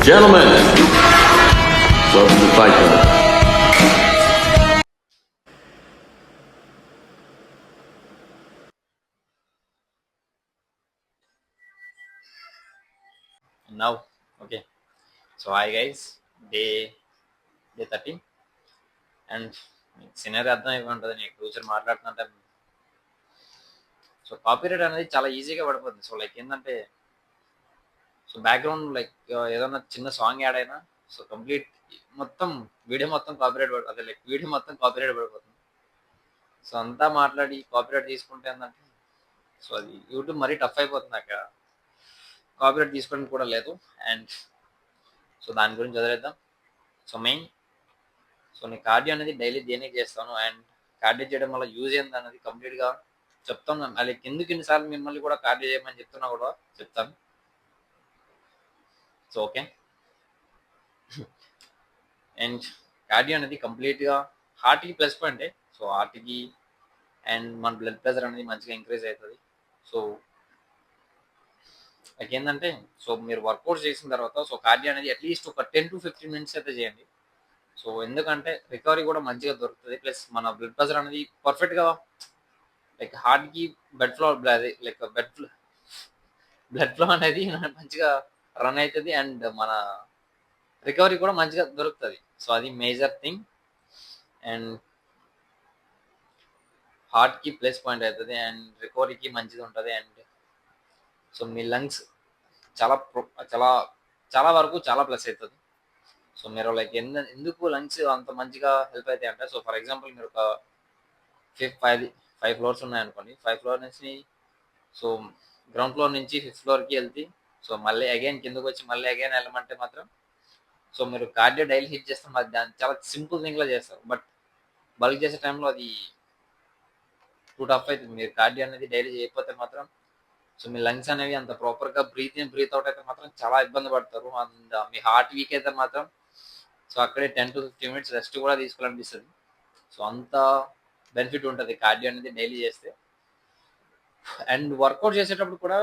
Gentlemen, welcome to Fight Club. Now, okay. So hi guys, day 13 and scenario అర్థం అయిపోతుంది. నేను కూర్చొని మాట్లాడుతుంటే సో కాపీరైట్ అనేది చాలా ఈజీగా పడిపోతుంది. సో లైక్ ఏంటంటే సో బ్యాక్గ్రౌండ్ లైక్ ఏదైనా చిన్న సాంగ్ యాడ్ అయినా సో కంప్లీట్ మొత్తం వీడియో మొత్తం కాపీరైట్ అదే లైక్ వీడియో మొత్తం కాపీరైట్ పడిపోతుంది. సో అంతా మాట్లాడి కాపీరైట్ తీసుకుంటే ఏంటంటే సో అది యూట్యూబ్ మరీ టఫ్ అయిపోతుంది. అక్కడ కాపీరైట్ తీసుకోవడానికి కూడా లేదు. అండ్ సో దాని గురించి వదిలేద్దాం. సో మెయిన్ సో నేను కార్డియో అనేది డైలీ దేనికి చేస్తాను అండ్ కార్డియో చేయడం వల్ల యూజ్ ఏంది అనేది కంప్లీట్గా చెప్తాను. లైక్ ఎందుకు ఇన్నిసార్లు మిమ్మల్ని కూడా కార్డియో చేయమని చెప్తున్నా కూడా చెప్తాను. So okay. అండ్ కార్డియో అనేది కంప్లీట్గా హార్ట్కి ప్లస్ పాయింటే. సో హార్ట్కి అండ్ మన బ్లడ్ ప్రెషర్ అనేది మంచిగా ఇంక్రీజ్ అవుతుంది. సో లైక్ ఏంటంటే సో మీరు వర్కౌట్ చేసిన తర్వాత సో కార్డియో అనేది అట్లీస్ట్ ఒక 10 to 15 minutes అయితే చేయండి. సో ఎందుకంటే రికవరీ కూడా మంచిగా దొరుకుతుంది. ప్లస్ మన బ్లడ్ ప్రెషర్ అనేది పర్ఫెక్ట్గా లైక్ హార్ట్కి blood flow like blood flow అనేది మంచిగా రన్ అవుతుంది అండ్ మన రికవరీ కూడా మంచిగా దొరుకుతుంది. సో అది మేజర్ థింగ్. అండ్ హార్ట్కి ప్లస్ పాయింట్ అవుతుంది అండ్ రికవరీకి మంచిగా ఉంటుంది. అండ్ సో మీ లంగ్స్ చాలా చాలా చాలా వరకు చాలా ప్లస్ అవుతుంది. సో మీరు లైక్ ఎందుకు లంగ్స్ అంత మంచిగా హెల్ప్ అవుతాయి అంటే సో ఫర్ ఎగ్జాంపుల్ మీరు ఒక ఫైవ్ ఫ్లోర్స్ ఉన్నాయనుకోండి. 5 ఫ్లోర్ నుంచి సో గ్రౌండ్ ఫ్లోర్ నుంచి 5th ఫ్లోర్కి వెళ్తే సో మళ్ళీ అగైన్ కిందకు వచ్చి మళ్ళీ అగైన్ వెళ్ళమంటే మాత్రం సో మీరు కార్డియో డైలీ హిట్ చేస్తాం. అది దాన్ని చాలా సింపుల్ థింగ్లో చేస్తారు. బట్ బల్క్ చేసే టైంలో అది టూ టఫ్ అవుతుంది. మీరు కార్డియో అనేది డైలీ చేయకపోతే మాత్రం సో మీ లంగ్స్ అనేవి అంత ప్రాపర్గా బ్రీత్ ఇన్ బ్రీత్ అవుట్ అయితే మాత్రం చాలా ఇబ్బంది పడతారు. అండ్ మీ హార్ట్ వీక్ అయితే మాత్రం సో అక్కడే 10 to 15 minutes రెస్ట్ కూడా తీసుకోవాలనిపిస్తుంది. సో అంత బెనిఫిట్ ఉంటుంది కార్డియో అనేది డైలీ చేస్తే. అండ్ వర్కౌట్ చేసేటప్పుడు కూడా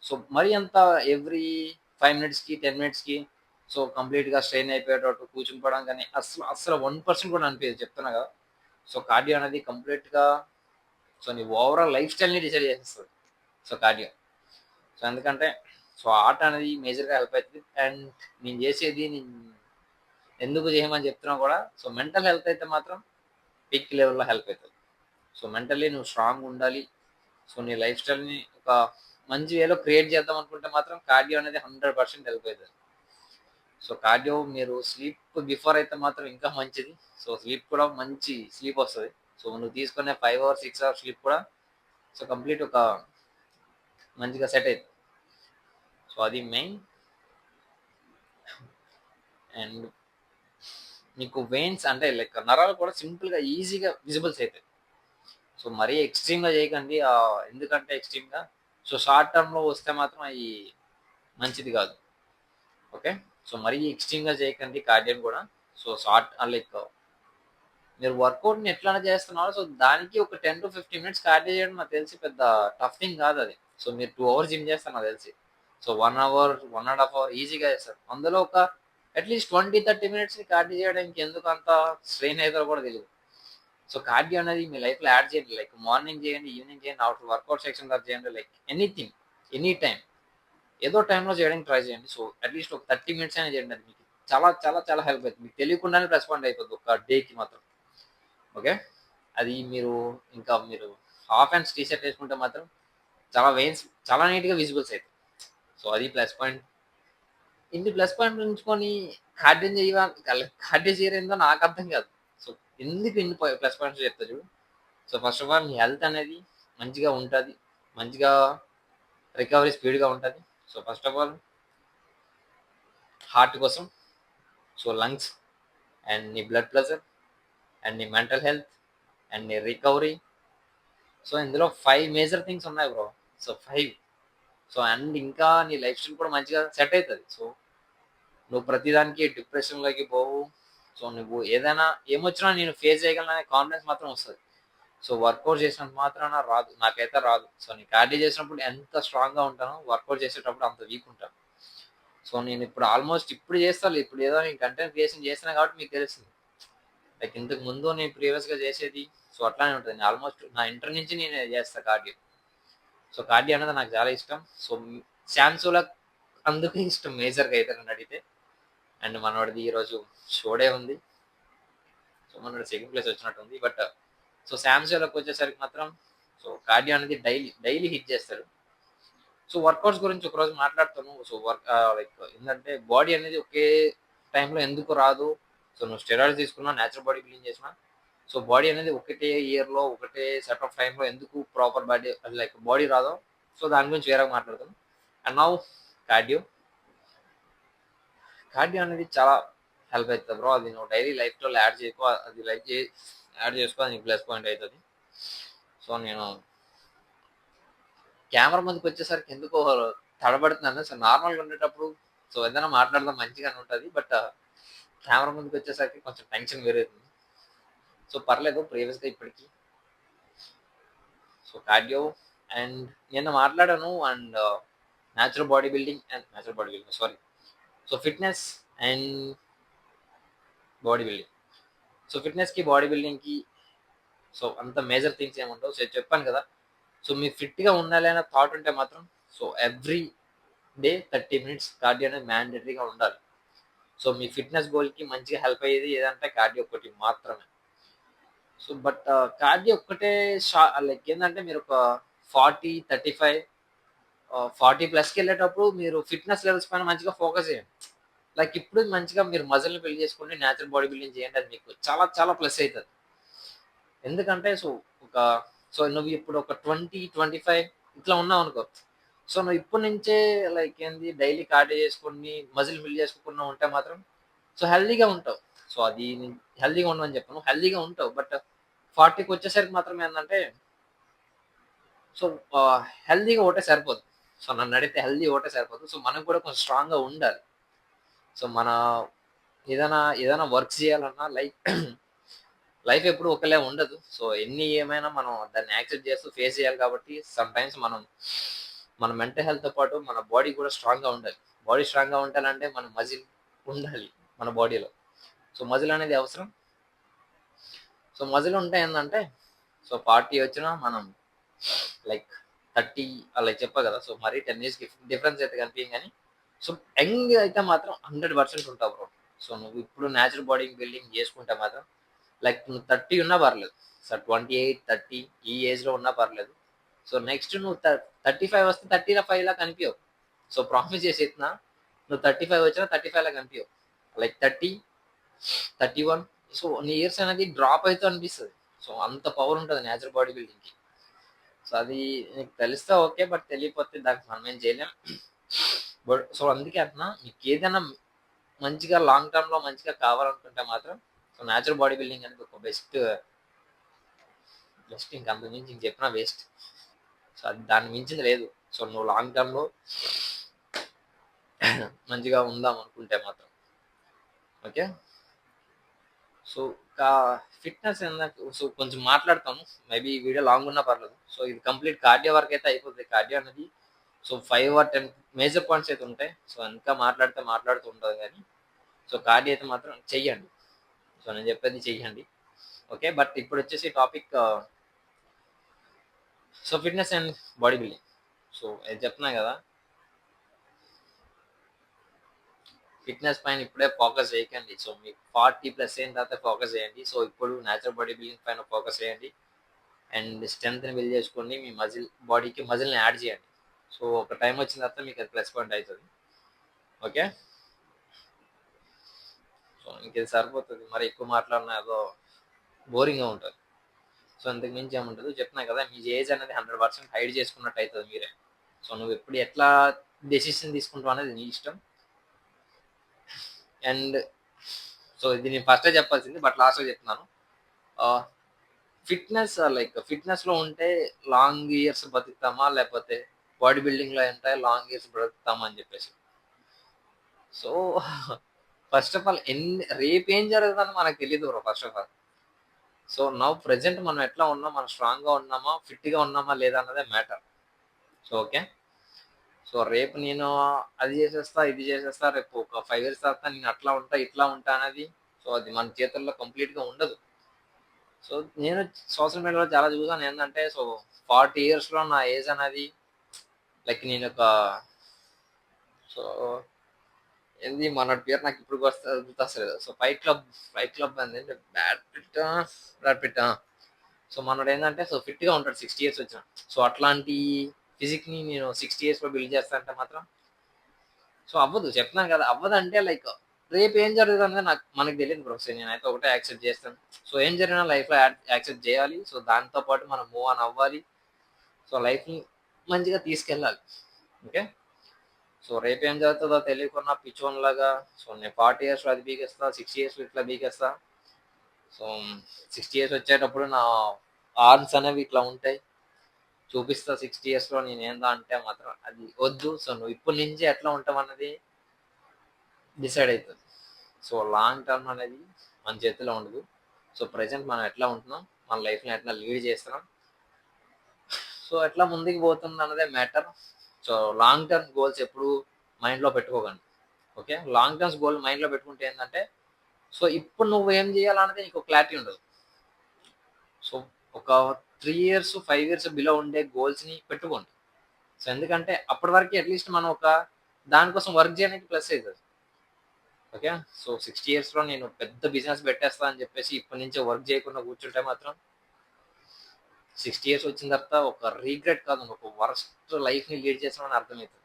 సో మరీ అంత ఎవ్రీ 5 minutesకి 10 minutesకి సో కంప్లీట్గా స్ట్రెయిన్ అయిపోయేటట్టు కూర్చుని పోవడం కానీ అసలు అసలు 1% కూడా అనిపించదు. చెప్తున్నా కదా. సో కార్డియో అనేది కంప్లీట్గా సో నీ ఓవరాల్ లైఫ్ స్టైల్ని డిసైడ్ చేసేస్తుంది. సో కార్డియో సో ఎందుకంటే సో ఆర్ట్ అనేది మేజర్గా హెల్ప్ అవుతుంది. అండ్ నేను చేసేది నేను ఎందుకు చేయమని చెప్తున్నా కూడా సో మెంటల్ హెల్త్ అయితే మాత్రం పీక్ లెవెల్లో హెల్ప్ అవుతుంది. సో మెంటల్లీ నువ్వు స్ట్రాంగ్ ఉండాలి. సో నీ లైఫ్ స్టైల్ని ఒక మంచి వేలో క్రియేట్ చేద్దాం అనుకుంటే మాత్రం కార్డియో అనేది 100% హెల్ప్ అవుతుంది. సో కార్డియో మీరు స్లీప్ బిఫోర్ అయితే మాత్రం ఇంకా మంచిది. సో స్లీప్ కూడా మంచి స్లీప్ వస్తుంది. సో నువ్వు తీసుకునే 5 hours 6 hours స్లీప్ కూడా సో కంప్లీట్ ఒక మంచిగా సెట్ అవుతుంది. సో అది మెయిన్. అండ్ నీకు వెయిన్స్ అంటే లైక్ నరాలు కూడా సింపుల్గా ఈజీగా విజిబుల్స్ అవుతాయి. సో మరీ ఎక్స్ట్రీమ్గా చేయకండి. ఎందుకంటే ఎక్స్ట్రీమ్గా సో షార్ట్ టర్మ్లో వస్తే మాత్రం అవి మంచిది కాదు. ఓకే. సో మరీ ఎక్స్ట్రీమ్గా చేయకండి కార్డియోని కూడా. సో షార్ట్ లైక్ మీరు వర్కౌట్ని ఎట్లా చేస్తున్నారో సో దానికి ఒక 10 to 15 minutes కార్డియో చేయడం నాకు తెలిసి పెద్ద టఫ్ థింగ్ కాదు అది. సో మీరు 2 hours జిమ్ చేస్తారు నాకు తెలిసి. సో 1 hour 1.5 hour ఈజీగా చేస్తారు. అందులో ఒక అట్లీస్ట్ 20-30 minutes కార్డియో చేయడానికి ఎందుకు అంత స్ట్రెయిన్ అవుతారో కూడా తెలియదు. సో కార్డియో అనేది మీ లైఫ్లో యాడ్ చేయండి. లైక్ మార్నింగ్ చేయండి, ఈవినింగ్ చేయండి, ఆఫ్టర్ వర్కౌట్ సెక్షన్ తర్వాత చేయండి. లైక్ ఎనీథింగ్ ఎనీ టైం ఏదో టైంలో చేయడానికి ట్రై చేయండి. సో అట్లీస్ట్ ఒక 30 minutes అయినా చేయండి. అది మీకు చాలా చాలా చాలా హెల్ప్ అవుతుంది. మీకు తెలియకుండానే రెస్పాండ్ అయిపోతుంది ఒక డేకి మాత్రం. ఓకే. అది మీరు హాఫ్ హ్యాండ్స్ టీ షర్ట్ వేసుకుంటే మాత్రం చాలా వెయిన్స్ చాలా నీట్గా విజిబుల్స్ అవుతాయి. సో అది ప్లస్ పాయింట్. ఇన్ని ప్లస్ పాయింట్ ఉంచుకొని కార్డియో చేయరేందో నాకు అర్థం కాదు. సో ఎందుకు ఇన్ని ప్లస్ పాయింట్స్ చెప్తా చూడు. సో ఫస్ట్ ఆఫ్ ఆల్ నీ హెల్త్ అనేది మంచిగా ఉంటుంది. మంచిగా రికవరీ స్పీడ్గా ఉంటుంది. So first of all heart కోసం సో లంగ్స్ అండ్ నీ బ్లడ్ ప్రెషర్ అండ్ నీ మెంటల్ హెల్త్ అండ్ నీ రికవరీ. సో ఇందులో 5 మేజర్ థింగ్స్ ఉన్నాయి బ్రో. సో 5. సో అండ్ ఇంకా నీ లైఫ్ స్టైల్ కూడా మంచిగా సెట్ అవుతుంది. సో నువ్వు ప్రతిదానికి డిప్రెషన్లోకి పోవు. సో నువ్వు ఏదైనా ఏమొచ్చినా నేను ఫేస్ చేయగలననే కాన్ఫిడెన్స్ మాత్రం వస్తుంది. సో వర్కౌట్ చేసినంత మాత్రాన రాదు. నాకైతే రాదు. సో నేను కార్డియో చేసినప్పుడు ఎంత స్ట్రాంగ్గా ఉంటానో వర్కౌట్ చేసేటప్పుడు అంత వీక్ ఉంటాను. సో నేను ఇప్పుడు ఆల్మోస్ట్ ఇప్పుడు చేస్తాను, ఇప్పుడు ఏదో నేను కంటెంట్ క్రియేషన్ చేస్తున్నా కాబట్టి మీకు తెలుస్తుంది. లైక్ ఇంతకు ముందు నేను ప్రీవియస్గా చేసేది సో అట్లానే ఉంటుంది. ఆల్మోస్ట్ నా ఇంటర్ నుంచి నేను చేస్తా కార్డియో. సో కార్డియో అనేది నాకు చాలా ఇష్టం. సో శాంసోలా అందుకే ఇష్టం మేజర్గా అయితే నన్ను అడిగితే. అండ్ మనవాడిది ఈరోజు షోడే ఉంది. సో మనోడు సెకండ్ ప్లేస్ వచ్చినట్టుంది. బట్ సో శాంసోలకు వచ్చేసరికి మాత్రం సో కార్డియో అనేది డైలీ హిట్ చేస్తాడు. సో వర్కౌట్స్ గురించి ఒకరోజు మాట్లాడుతాను. సో లైక్ ఏంటంటే బాడీ అనేది ఒకే టైంలో ఎందుకు రాదు. సో నువ్వు స్టెరాయిడ్స్ తీసుకున్నా, న్యాచురల్ బాడీ బిల్డింగ్ చేసినా, సో బాడీ అనేది ఒకటే ఇయర్లో ఒకటే సెట్ ఆఫ్ టైంలో ఎందుకు ప్రాపర్ బాడీ అది లైక్ బాడీ రాదో, సో దాని గురించి వేరేగా మాట్లాడతాను. And now cardio. కార్డియో అనేది చాలా హెల్ప్ అవుతుంది బ్రో. అది నువ్వు డైలీ లైఫ్లో యాడ్ చేసుకో, అది యాడ్ చేసుకో, అది నీకు ప్లస్ పాయింట్ అవుతుంది. సో నేను కెమెరా ముందుకు వచ్చేసరికి ఎందుకో తడబడుతున్నాను. సో నార్మల్గా ఉండేటప్పుడు సో ఏదైనా మాట్లాడదాం మంచిగానే ఉంటుంది. బట్ కెమెరా ముందుకు వచ్చేసరికి కొంచెం టెన్షన్ పెరుగుతుంది. సో పర్లేదు ప్రీవియస్గా ఇప్పటికి. సో కార్డియో అండ్ నిన్న మాట్లాడాను. And natural body building sorry, so fitness and body building. So ఫిట్నెస్కి బాడీ బిల్డింగ్కి సో అంత మేజర్ థింగ్స్ ఏముంటావు. సో చెప్పాను కదా. సో మీరు ఫిట్గా ఉండాలి అనే థాట్ ఉంటే మాత్రం so every day 30 minutes cardio అనేది మ్యాండేటరీగా ఉండాలి. సో మీ ఫిట్నెస్ గోల్కి మంచిగా హెల్ప్ అయ్యేది ఏదంటే కార్డియో ఒకటి మాత్రమే. సో బట్ కార్డియో ఒక్కటే లైక్ ఏంటంటే మీరు ఒక 40-35 40+కి వెళ్ళేటప్పుడు మీరు ఫిట్నెస్ లెవెల్స్ పైన మంచిగా ఫోకస్ చేయండి. లైక్ ఇప్పుడు మంచిగా మీరు మజిల్ని బిల్డ్ చేసుకోండి, న్యాచురల్ బాడీ బిల్డింగ్ చేయండి. అది మీకు చాలా చాలా ప్లస్ అవుతుంది. ఎందుకంటే సో నువ్వు ఇప్పుడు ఒక 20-25 ఇట్లా ఉన్నావు అనుకో. సో నువ్వు ఇప్పటి నుంచే లైక్ ఏంది డైలీ కార్డియో చేసుకుని మజిల్ బిల్డ్ చేసుకోకుండా ఉంటే మాత్రం సో హెల్దీగా ఉంటావు. సో అది హెల్దీగా ఉండమని చెప్పను, హెల్దీగా ఉంటావు. బట్ 40కి వచ్చేసరికి మాత్రం ఏంటంటే సో హెల్దీగా ఒకటే సరిపోదు. సో నన్ను అడిగితే హెల్దీ ఒకటే సరిపోదు. సో మనకు కూడా కొంచెం స్ట్రాంగ్గా ఉండాలి. సో మన ఏదైనా వర్క్ చేయాలన్నా లైఫ్ ఎప్పుడు ఒకలే ఉండదు. సో ఏమైనా మనం దాన్ని యాక్సెప్ట్ చేస్తూ ఫేస్ చేయాలి. కాబట్టి సమ్ టైమ్స్ మన మెంటల్ హెల్త్తో పాటు మన బాడీ కూడా స్ట్రాంగ్గా ఉండాలి. బాడీ స్ట్రాంగ్గా ఉండాలంటే మన మజిల్ ఉండాలి మన బాడీలో. సో మజిల్ అనేది అవసరం. సో మజిల్ ఉంటే ఏంటంటే సో 40 వచ్చినా మనం లైక్ 30 అలా చెప్పా కదా. సో మరీ 10 years డిఫరెన్స్ అయితే కనిపించం. కానీ సో యంగ్ అయితే మాత్రం 100% ఉంటావు బ్రో. సో నువ్వు ఇప్పుడు న్యాచురల్ బాడీ బిల్డింగ్ చేసుకుంటే మాత్రం లైక్ నువ్వు 30 ఉన్నా పర్లేదు. సో 28-30 ఈ ఏజ్లో ఉన్నా పర్లేదు. సో నెక్స్ట్ నువ్వు 35 వస్తే 35 లా కనిపించవు. సో ప్రామిస్ చేసి ఎత్తున్నా, నువ్వు 35 వచ్చినా 35 లా కనిపించవు. లైక్ 30-31 సో నీ ఇయర్స్ అనేది డ్రాప్ అవుతూ అనిపిస్తుంది. సో అంత పవర్ ఉంటుంది న్యాచురల్ బాడీ బిల్డింగ్కి. సో అది నీకు తెలిస్తే ఓకే, బట్ తెలియకపోతే దానికి మనం ఏం చేయలేం. బట్ సో అందుకే అంటున్నా, మీకు ఏదైనా మంచిగా లాంగ్ టర్మ్లో మంచిగా కావాలనుకుంటే మాత్రం సో న్యాచురల్ బాడీ బిల్డింగ్ అనేది ఒక బెస్ట్. ఇంక అంత మించి ఇంక చెప్పినా వేస్ట్. సో అది దాన్ని మించింది లేదు. సో నువ్వు లాంగ్ టర్మ్లో మంచిగా ఉందాం అనుకుంటే మాత్రం ఓకే. సో ఫిట్నెస్ సో కొంచెం మాట్లాడతాను. మేబీ ఈ వీడియో లాంగ్ ఉన్నా పర్లేదు. సో ఇది కంప్లీట్ కార్డియో వరకు అయితే అయిపోతుంది. కార్డియో అనేది సో 5 or 10 మేజర్ పాయింట్స్ అయితే ఉంటాయి. సో ఇంకా మాట్లాడుతూ ఉంటుంది. కానీ సో కార్డియో అయితే మాత్రం చెయ్యండి. సో నేను చెప్పేది చెయ్యండి ఓకే. బట్ ఇప్పుడు వచ్చేసి topic so fitness and body building. So అది చెప్తున్నా కదా, ఫిట్నెస్ పైన ఇప్పుడే ఫోకస్ చేయకండి. సో మీకు 40+ అయిన తర్వాత ఫోకస్ చేయండి. సో ఇప్పుడు న్యాచురల్ బాడీ బిల్డింగ్ పైన ఫోకస్ చేయండి. అండ్ స్ట్రెంత్ని బిల్డ్ చేసుకోండి. మీ బాడీకి మజిల్ని యాడ్ చేయండి. సో ఒక టైం వచ్చిన తర్వాత మీకు అది ప్లస్ పాయింట్ అవుతుంది ఓకే. సో ఇంకేది సరిపోతుంది. మరి ఎక్కువ మాట్లాడినా ఏదో బోరింగ్గా ఉంటుంది. సో అంతకు మించి ఏముంటుంది. చెప్తున్నా కదా, మీ ఏజ్ అనేది 100% హైడ్ చేసుకున్నట్టు అవుతుంది మీరే. సో నువ్వు ఎప్పుడు ఎట్లా డెసిషన్ తీసుకుంటావు అనేది నీ ఇష్టం. అండ్ సో ఇది నేను ఫస్టే చెప్పాల్సింది, బట్ లాస్ట్లో చెప్తున్నాను. ఫిట్నెస్లో ఉంటే లాంగ్ ఇయర్స్ బతుకుతామా, లేకపోతే బాడీ బిల్డింగ్లో అంటే లాంగ్ ఇయర్స్ బ్రతుకుతామా అని చెప్పేసి. సో ఫస్ట్ ఆఫ్ ఆల్ రేపు ఏం జరుగుతుందని మనకు తెలియదు bro. First of all so now present మనం ఎట్లా ఉన్నాం, మనం స్ట్రాంగ్గా ఉన్నామా, ఫిట్గా ఉన్నామా లేదా అన్నదే మ్యాటర్. So okay. సో రేపు నేను అది చేసేస్తా, ఇది చేసేస్తా, రేపు ఒక 5 ఇయర్స్ తర్వాత నేను అట్లా ఉంటా, ఇట్లా ఉంటా అనేది సో అది మన చేతుల్లో కంప్లీట్‌గా ఉండదు. సో నేను సోషల్ మీడియాలో చాలా చూసాను ఏందంటే సో 40 ఇయర్స్‌లో నా ఏజ్ అనేది లైక్ నేనొక సో ఏంది మనోడి పేరు నాకు ఇప్పుడు గుర్తొస్తలేదు. సో ఫైట్ క్లబ్ ఏందంటే బ్రాడ్ పిట్టా? సో మనోడేందంటే సో ఫిట్‌గా ఉంటాడు 60 ఇయర్స్ వచ్చినా. సో అట్లాంటి ఫిజిక్‌ని నేను 60 ఇయర్స్‌లో బిల్డ్ చేస్తా అంటే మాత్రం సో అవ్వదు. చెప్తున్నాను కదా! అవ్వదంటే లైక్ రేపు ఏం జరుగుతదనేది మనకు తెలీదు బ్రో. సో నేనైతే ఒకటే యాక్సెప్ట్ చేస్తాను. సో ఏం జరిగినా లైఫ్‌లో యాక్సెప్ట్ చేయాలి. సో దాంతో పాటు మనం మూవ్ ఆన్ అవ్వాలి. సో లైఫ్‌ని మంచిగా తీసుకెళ్ళాలి. ఓకే. సో రేపేం జరుగుతదో తెలియకున్నా పిచ్చోనిలాగా సో నేను 40 ఇయర్స్‌లో అది పీకేస్తా, 60 ఇయర్స్‌లో ఇట్లా పీకేస్తా. సో 60 ఇయర్స్ వచ్చేటప్పుడు నా ఆర్మ్స్ అనేవి ఇట్లా ఉంటాయి. చూపిస్తా 60 ఇయర్స్‌లో నేనేందా అంటే మాత్రం అది వద్దు. సో నువ్వు ఇప్పటి నుంచి ఎట్లా ఉంటావన్నది డిసైడ్ అయితది. సో లాంగ్ టర్మ్ అనేది మన చేతిలో ఉండదు. సో ప్రెజెంట్ మనం ఎట్లా ఉంటున్నాం, మన లైఫ్‌ని ఎట్లా లీడ్ చేస్తున్నాం, సో ఎట్లా ముందుకు పోతుంది అన్నదే matter. So long term goals ఎప్పుడు మైండ్‌లో పెట్టుకోకండి. ఓకే. లాంగ్ టర్మ్స్ గోల్ మైండ్‌లో పెట్టుకుంటే ఏందంటే సో ఇప్పుడు నువ్వు ఏం చేయాలన్నది నీకు క్లారిటీ ఉండదు. సో ఒక 3 ఇయర్స్, 5 ఇయర్స్ బిలో ఉండే గోల్స్‌ని పెట్టుకోండి. సో ఎందుకంటే అప్పటి వరకు అట్‌లీస్ట్ మనం ఒక దానికోసం వర్క్ చేయడానికి ప్లస్ అయితది. ఓకే. సో 60 ఇయర్స్‌లో నేను పెద్ద బిజినెస్ పెట్టేస్తా అని చెప్పేసి ఇప్పటి నుంచే వర్క్ చేయకుండా కూర్చుంటే మాత్రం 60 ఇయర్స్ వచ్చిన తర్వాత ఒక రిగ్రెట్ కాదు, ఒక వరస్ట్ లైఫ్‌ని లీడ్ చేస్తున్నామని అర్థమైతది.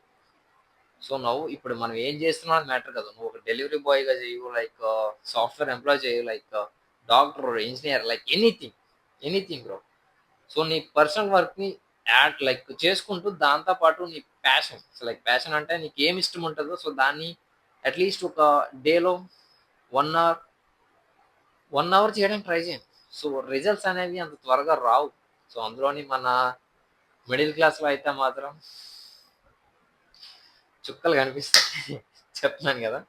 సో నౌ ఇప్పుడు మనం ఏం చేస్తున్నాం అని మ్యాటర్ కాదు. నువ్వు ఒక డెలివరీ బాయ్‌గా చెయ్యు, లైక్ సాఫ్ట్‌వేర్ ఎంప్లాయ్ చెయ్యు, like doctor, engineer, like anything, anything bro. So నీ పర్సనల్ వర్క్‌ని లైక్ చేసుకుంటూ దాంతో పాటు నీ ప్యాషన్, సో లైక్ ప్యాషన్ అంటే నీకు ఏమి ఇష్టం ఉంటదో సో దాన్ని అట్‌లీస్ట్ ఒక డేలో 1 అవర్ 1 అవర్ చేయడానికి ట్రై చేయండి. సో రిజల్ట్స్ అనేవి అంత త్వరగా రావు. సో అందులోని మన మిడిల్ క్లాస్‌లో అయితే మాత్రం చుక్కలు కనిపిస్తాయి. చెప్తున్నాను గదా!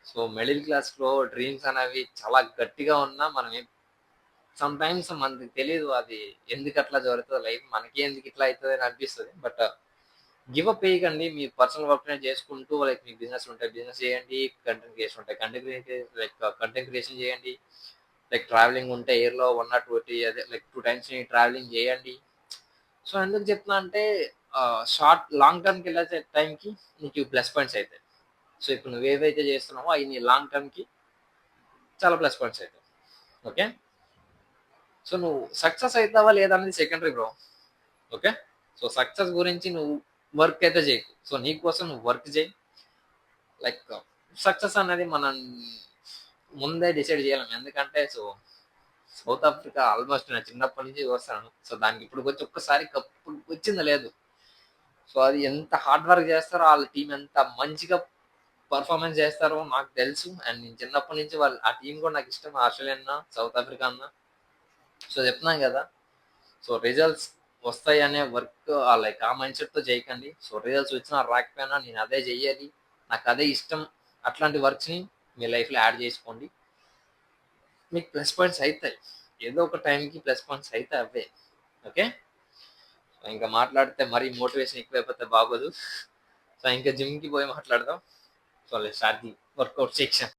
సో మిడిల్ క్లాస్‌లో డ్రీమ్స్ అనేవి చాలా గట్టిగా ఉన్నా మనం సమ్‌టైమ్స్ మనకి తెలీదు అది ఎందుకట్లా జరుగుతదో లైఫ్. మనకే ఎందుకు ఇట్లా అయితది అని అనిపిస్తది. బట్ గివ్ అప్ చేయకండి. మీ పర్సనల్ వర్క్‌నే చేసుకుంటూ లైక్ మీకు బిజినెస్ ఉంటాయి. బిజినెస్ చేయండి. కంటెంట్ క్రియేషన్ ఉంటాయి. కంటెంట్ క్రియేషన్ చేయండి. లైక్ ట్రావెలింగ్ ఉంటే ఇయర్‌లో 1 ఆర్ 2 అదే లైక్ 2 టైమ్స్ ట్రావెలింగ్ చేయండి. సో ఎందుకు చెప్తున్నా అంటే లాంగ్ టర్మ్‌కి వెళ్ళే టైంకి నీకు ప్లస్ పాయింట్స్ అయితాయి. సో ఇప్పుడు నువ్వేవైతే చేస్తున్నావో అయి నీ లాంగ్ టర్మ్‌కి చాలా ప్లస్ పాయింట్స్ అయితాయి. ఓకే. సో నువ్వు సక్సెస్ అయితావా లేదా అనేది secondary bro. Okay. So success గురించి నువ్వు వర్క్ అయితే చేయకు. సో నీ కోసం నువ్వు వర్క్ చేయి. లైక్ సక్సెస్ అనేది మనం ముందే డిసైడ్ చేయలేం. ఎందుకంటే సో సౌత్ ఆఫ్రికా ఆల్మోస్ట్ నేను చిన్నప్పటి నుంచి చూస్తాను. సో దానికి ఇప్పటికొచ్చి ఒక్కసారి కప్పు వచ్చింది లేదు. సో అది ఎంత హార్డ్ వర్క్ చేస్తారో ఆళ్ళ టీమ్ ఎంత మంచిగా పర్ఫార్మెన్స్ చేస్తారో నాకు తెలుసు. అండ్ నేను చిన్నప్పటి నుంచి వాళ్ళు ఆ టీమ్ కూడా నాకు ఇష్టం. ఆస్ట్రేలియా అన్నా, సౌత్ ఆఫ్రికా అన్నా. సో చెప్తున్నాను కదా! సో రిజల్ట్స్ వస్తాయనే వర్క్ లైక్ ఆ మైండ్ సెట్‌తో చేయకండి. సో రిజల్ట్స్ వచ్చినా రాకపోయినా నేను అదే చెయ్యాలి. నాకు అదే ఇష్టం. అట్లాంటి వర్క్స్‌ని మీ లైఫ్‌లో యాడ్ చేసుకోండి. మీకు ప్లస్ పాయింట్స్ అయితాయి. ఏదో ఒక టైంకి ప్లస్ పాయింట్స్ అయితే అవే. ఓకే. సో ఇంకా మాట్లాడితే మరీ మోటివేషన్ ఎక్కువైపోతే బాగోదు. సో ఇంకా జిమ్‌కి పోయి మాట్లాడదాం. So let's start the workout section.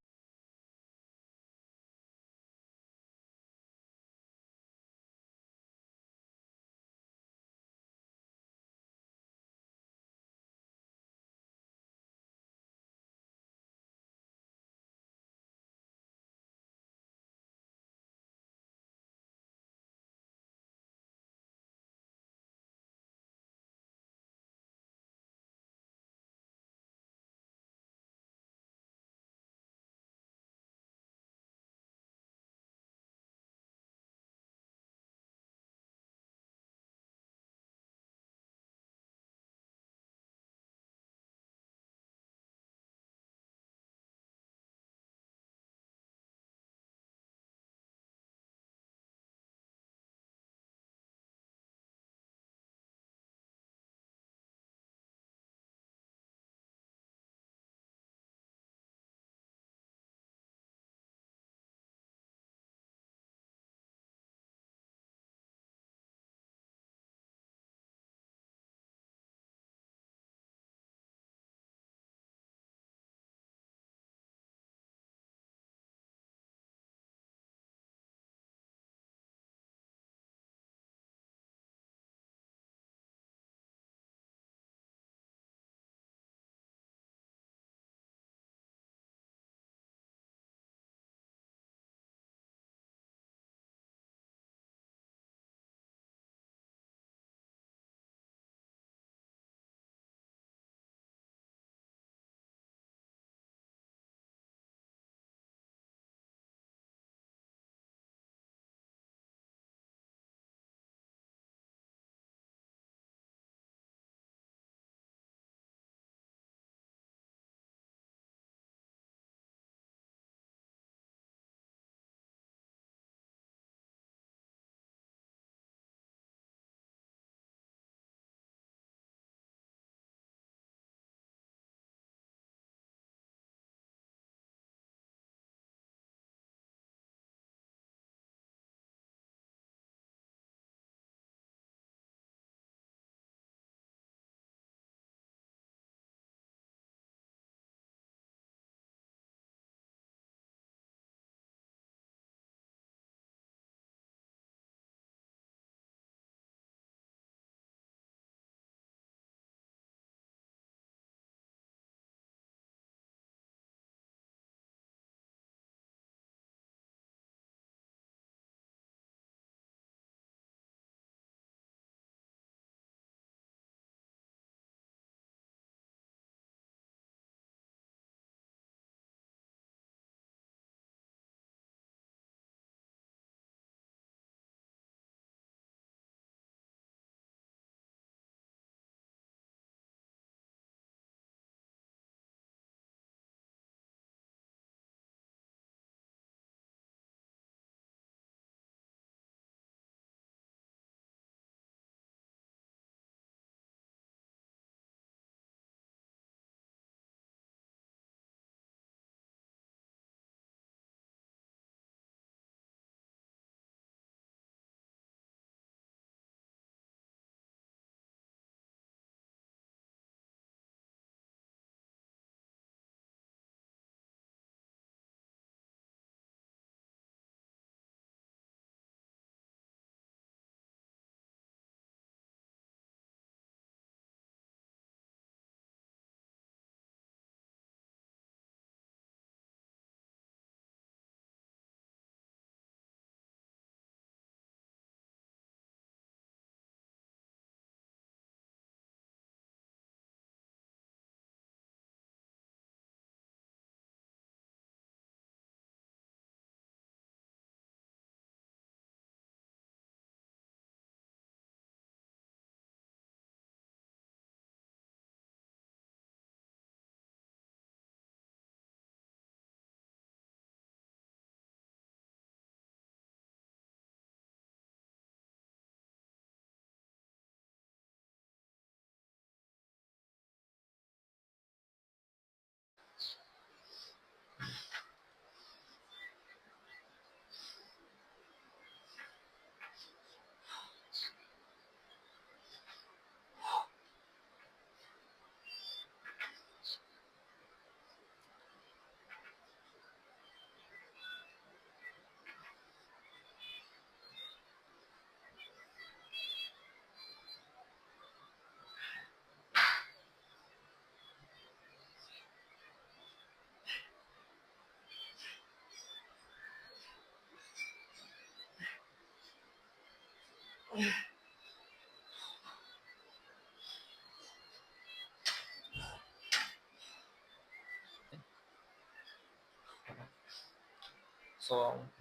So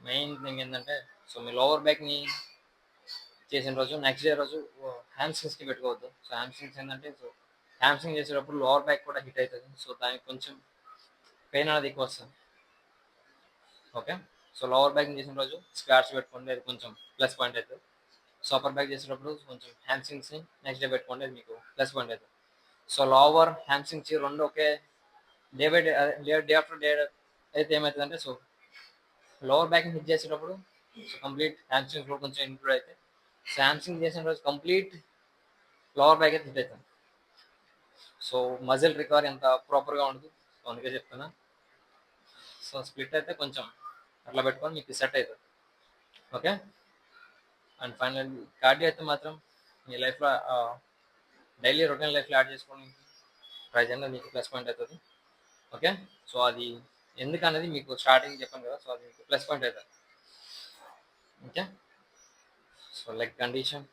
main thing ఏంటంటే, సో మీ లోవర్ బ్యాక్ని చేసిన రోజు నెక్స్ట్ డే రోజు హ్యామ్స్ట్రింగ్స్కి పెట్టుకోవద్దు. సో హ్యామ్స్ట్రింగ్స్ ఏంటంటే, సో హ్యామ్స్ట్రింగ్ చేసేటప్పుడు లోవర్ బ్యాక్ కూడా హిట్ అవుతుంది. సో దానికి కొంచెం పెయిన్ అనేది ఎక్కువ వస్తుంది. ఓకే, సో లోవర్ బ్యాక్ చేసిన రోజు స్క్వాట్స్ పెట్టుకోండి, అది కొంచెం ప్లస్ పాయింట్ అవుతుంది. సో అప్పర్ బ్యాక్ చేసేటప్పుడు కొంచెం హ్యామ్స్ట్రింగ్స్ని నెక్స్ట్ డే పెట్టుకోండి, అది మీకు ప్లస్ పాయింట్ అవుతుంది. సో లోవర్ హ్యామ్స్ట్రింగ్స్ రెండు ఒకే day by day, day after day అయితే ఏమవుతుందంటే, సో లోవర్ బ్యాక్ హిట్ చేసేటప్పుడు సో కంప్లీట్ హ్యామ్స్ట్రింగ్స్ కూడా కొంచెం ఇంప్రూవ్ అయితే, సో హ్యామ్స్ట్రింగ్ చేసిన రోజు కంప్లీట్ లోవర్ బ్యాక్ అయితే హిట్ అవుతుంది. సో మజిల్ రికవరీ అంత ప్రాపర్గా ఉండదు. సో అందుకే చెప్తున్నా. సో స్ప్లిట్ అయితే కొంచెం అట్లా పెట్టుకొని మీకు సెట్ అవుతుంది. ఓకే, అండ్ ఫైనల్ కార్డియో అయితే మాత్రం మీ లైఫ్లో డైలీ రొటీన్ లైఫ్లో యాడ్ చేసుకోవడానికి ట్రై చేయండి, మీకు ప్లస్ పాయింట్ అవుతుంది. ఓకే, సో అది ఎందుకనేది మీకు స్టార్టింగ్ చెప్పాను కదా, సో అది మీకు ప్లస్ పాయింట్ అవుతుంది. Okay, so like condition,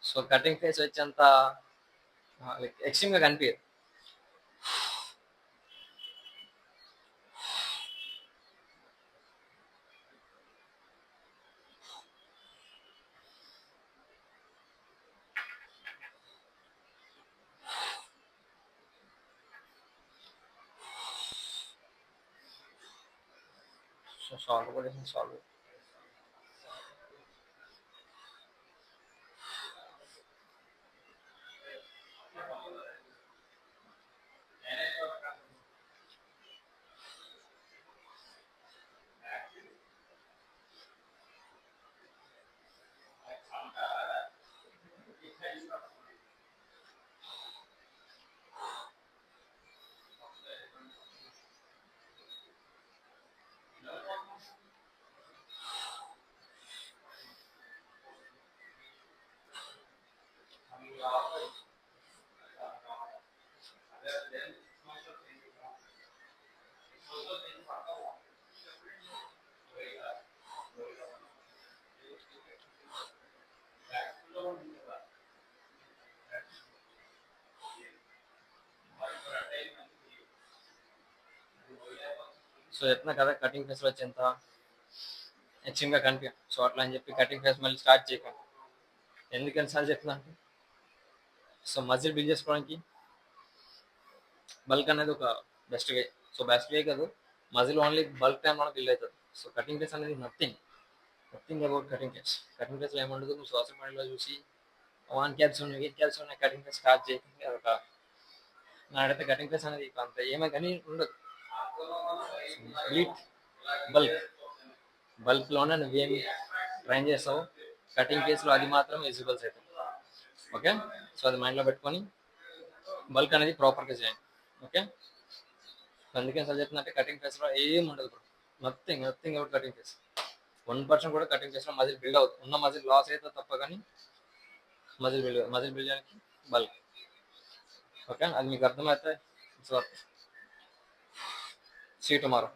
so cutting face వచ్చేంత లైక్ ఎక్స్ట్రీమ్గా కనిపించదు. సో సాల్వ్ కూడా సాల్వ్. సో చెప్తున్నా కదా, కటింగ్ ఫేస్ వచ్చేంత ఎక్స్ట్రీమ్గా కనిపించదు. సో అట్లా అని చెప్పి కటింగ్ ఫేస్ మళ్ళీ స్టార్ట్ చేయకండి. ఎందుకని సార్ చెప్తున్నా అంటే, సో మజిల్ బిల్డ్ చేసుకోవడానికి బల్క్ అనేది ఒక best way. So best way కాదు, మజిల్ ఓన్లీ బల్క్ టైంలో బిల్డ్ అవుతుంది. సో కటింగ్ ఫేస్ అనేది nothing about cutting face. Cutting ఫేస్లో ఏముండదు, నువ్వు సోషల్ మీడియాలో చూసి 1 క్యాప్స్ ఉన్నాయి, 8 క్యాప్స్ ఉన్నాయి, కటింగ్ ఫేస్ స్టార్ట్ చేయకుండా ఒక నాకైతే కటింగ్ ఫేస్ అనేది అంత ఏమీ కానీ ఉండదు. కంప్లీట్ బల్క్ బల్క్లోనే నువ్వేమి ట్రైన్ చేస్తావు, కటింగ్ ఫేస్లో అది మాత్రం విజిబుల్స్ అవుతుంది. ఓకే, సో అది మైండ్లో పెట్టుకొని బల్క్ అనేది ప్రాపర్గా చేయండి. ఓకే, అందుకే అసలు చెప్తుందంటే కటింగ్ ఫేస్లో ఏం ఉండదు bro. Nothing out cutting face. 1% కూడా కటింగ్ ఫేస్లో మజిల్ బిల్డ్ అవుతుంది. ఉన్న మజిల్ లాస్ అయితే తప్ప కానీ మజిల్ బిల్డ్ చేయడానికి బల్క్. ఓకే, అది మీకు అర్థమైతే ఇట్స్ వర్త్. See tomorrow.